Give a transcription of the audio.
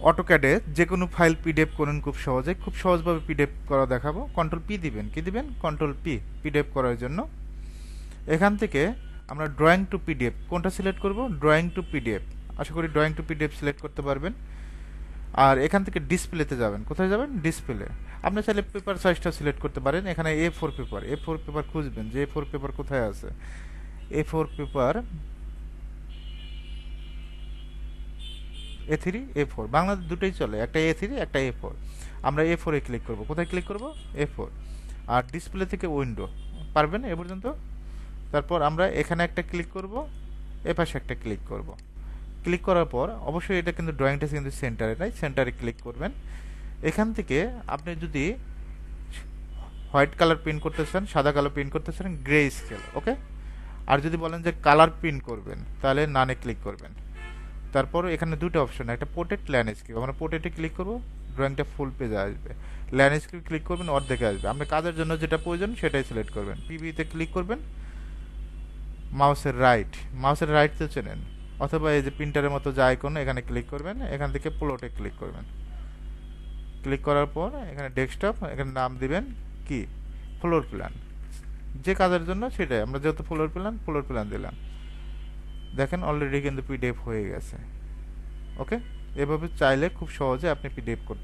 অটোক্যাডে যে কোনো file PDF করুন খুব সহজে, খুব সহজভাবে পিডিএফ করা দেখাবো। কন্ট্রোল পি দিবেন, কি দিবেন? কন্ট্রোল পি, পিডিএফ করার জন্য। এখান থেকে আমরা ড্রয়িং টু পিডিএফ কোনটা সিলেক্ট করব? Drawing to PDF. আশা করি ড্রয়িং টু পিডিএফ সিলেক্ট করতে পারবেন। আর এখান থেকে ডিসপ্লেতে যাবেন। কোথায় যাবেন? ডিসপ্লে। আপনি চাইলে পেপার সাইজটা সিলেক্ট করতে পারেন। এখানে A4 পেপার, A4 পেপার খুঁজবেন যে A4 পেপার কোথায় আছে। A4 পেপার A3, A4 বাংলাতে দুটোই চলে, একটা A3 একটা A4। আমরা A4 এ ক্লিক করব। কোথায় ক্লিক করব? A4। আর ডিসপ্লে থেকে উইন্ডো, পারবেন এ পর্যন্ত? তারপর আমরা এখানে একটা ক্লিক করব, এপাশে একটা ক্লিক করব। ক্লিক করার পর অবশ্যই এটা কিন্তু ড্রয়িংটা কিন্তু সেন্টারে নাই, সেন্টারে ক্লিক করবেন। এখান থেকে আপনি যদি হোয়াইট কালার প্রিন্ট করতে চান, সাদা কালার প্রিন্ট করতে চান, গ্রে স্কেল, ওকে। আর যদি বলেন যে কালার প্রিন্ট করবেন, তাহলে নানে ক্লিক করবেন। তারপর এখানে দুটো অপশন, একটা পোর্ট্রেট, ল্যান্ডস্কেপ। আমরা পোর্ট্রেটে ক্লিক করব, ড্রয়িংটা ফুল পেজে আসবে। ল্যান্ডস্কেপ ক্লিক করবেন, অর্ধেকে আসবে। আপনি কাজের জন্য যেটা প্রয়োজন সেটাই সিলেক্ট করবেন। পিভিতে ক্লিক করবেন, মাউসের রাইট তো চেনেন, অথবা এই যে প্রিন্টারের মতো যে আইকন, এখানে ক্লিক করবেন। এখান থেকে প্লটে ক্লিক করবেন। ক্লিক করার পর এখানে ডেস্কটপ, এখানে নাম দিবেন কি? Floor plan. যে কাজের জন্য সেটাই, আমরা যেহেতু ফ্লোর প্ল্যান দিলাম। দেখেন অলরেডি কিন্তু পিডিএফ হয়ে গেছে, ওকে। এভাবে চাইলে খুব সহজে আপনি পিডিএফ করতে